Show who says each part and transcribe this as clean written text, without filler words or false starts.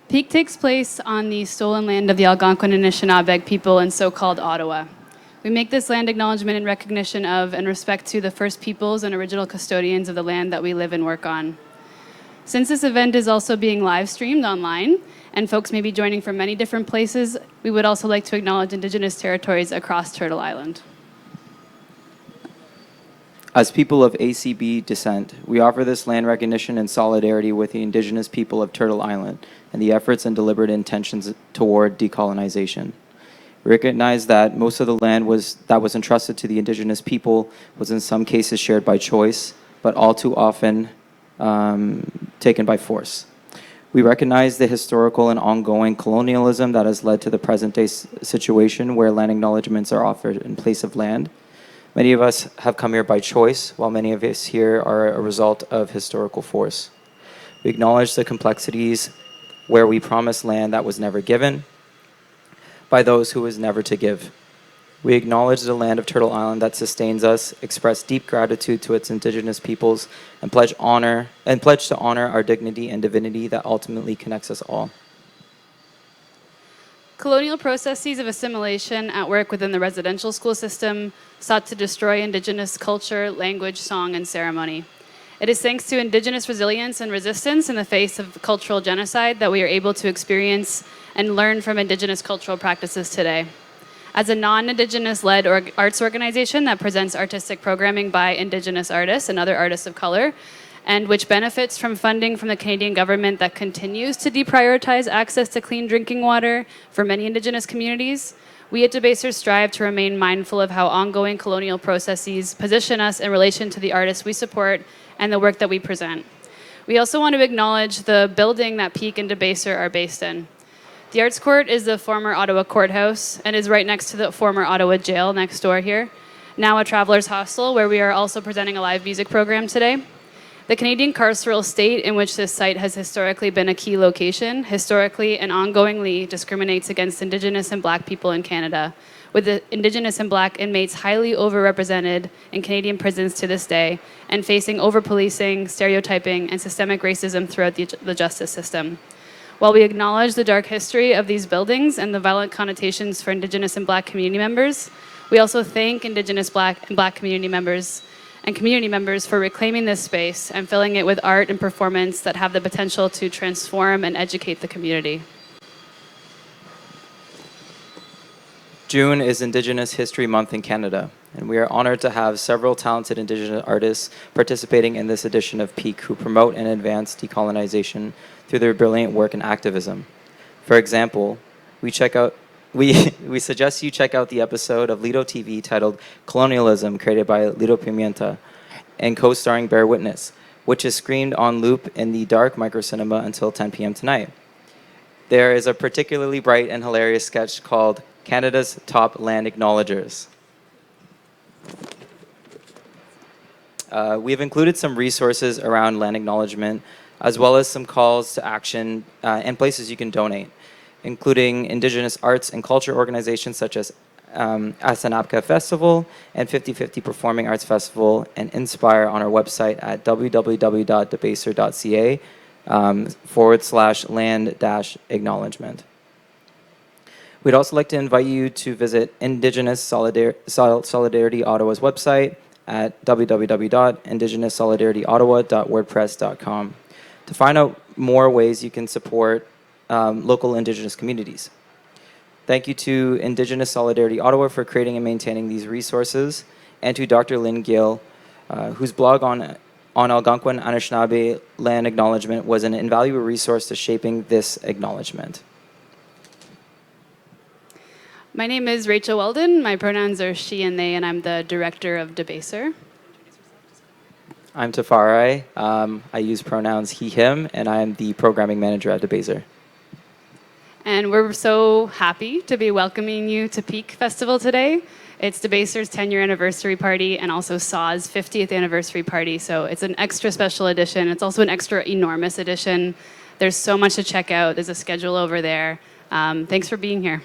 Speaker 1: Pique takes place on the stolen land of the Algonquin and Anishinaabe people in so-called Ottawa. We make this land acknowledgement in recognition of and respect to the first peoples and original custodians of the land that we live and work on. Since this event is also being live streamed online, and folks may be joining from many different places, we would also like to acknowledge Indigenous territories across Turtle Island.
Speaker 2: As people of ACB descent, we offer this land recognition in solidarity with the Indigenous people of Turtle Island and the efforts and deliberate intentions toward decolonization. We recognize that most of the land that was entrusted to the Indigenous people was in some cases shared by choice, but all too often taken by force. We recognize the historical and ongoing colonialism that has led to the present-day situation where land acknowledgements are offered in place of land. Many of us have come here by choice, while many of us here are a result of historical force. We acknowledge the complexities where we promise land that was never given by those who was never to give. We acknowledge the land of Turtle Island that sustains us, express deep gratitude to its Indigenous peoples, and pledge to honor our dignity and divinity that ultimately connects us all.
Speaker 1: Colonial processes of assimilation at work within the residential school system sought to destroy Indigenous culture, language, song, and ceremony. It is thanks to Indigenous resilience and resistance in the face of cultural genocide that we are able to experience and learn from Indigenous cultural practices today. As a non-Indigenous-led arts organization that presents artistic programming by Indigenous artists and other artists of color, and which benefits from funding from the Canadian government that continues to deprioritize access to clean drinking water for many Indigenous communities, we at Debaser strive to remain mindful of how ongoing colonial processes position us in relation to the artists we support and the work that we present. We also want to acknowledge the building that Pique and Debaser are based in. The Arts Court is the former Ottawa courthouse and is right next to the former Ottawa jail next door here, now a traveler's hostel where we are also presenting a live music program today. The Canadian carceral state in which this site has historically been a key location, historically and ongoingly discriminates against Indigenous and Black people in Canada, with the Indigenous and Black inmates highly overrepresented in Canadian prisons to this day and facing over-policing, stereotyping, and systemic racism throughout the justice system. While we acknowledge the dark history of these buildings and the violent connotations for Indigenous and Black community members, we also thank Indigenous Black and Black community members for reclaiming this space and filling it with art and performance that have the potential to transform and educate the community.
Speaker 2: June is Indigenous History Month in Canada, and we are honored to have several talented Indigenous artists participating in this edition of Pique who promote and advance decolonization through their brilliant work and activism. For example, we suggest you check out the episode of Lido TV titled Colonialism, created by Lido Pimienta and co-starring Bear Witness, which is screened on loop in the dark microcinema until 10 p.m. tonight. There is a particularly bright and hilarious sketch called Canada's Top Land Acknowledgers. We've included some resources around land acknowledgement, as well as some calls to action and places you can donate, including Indigenous arts and culture organizations such as Asanapka Festival and 50/50 Performing Arts Festival, and Inspire on our website at www.debaser.ca /land-acknowledgement. We'd also like to invite you to visit Indigenous Solidarity Ottawa's website at www.indigenoussolidarityottawa.wordpress.com to find out more ways you can support local Indigenous communities. Thank you to Indigenous Solidarity Ottawa for creating and maintaining these resources, and to Dr. Lynn Gill, whose blog on Algonquin Anishinaabe land acknowledgement was an invaluable resource to shaping this acknowledgement.
Speaker 1: My name is Rachel Weldon. My pronouns are she and they, and I'm the director of Debaser.
Speaker 2: I'm Tafari. I use pronouns he, him, and I'm the programming manager at Debaser.
Speaker 1: And we're so happy to be welcoming you to Pique Festival today. It's Debaser's 10-year anniversary party and also SAW's 50th anniversary party, so it's an extra special edition. It's also an extra enormous edition. There's so much to check out. There's a schedule over there. Thanks for being here.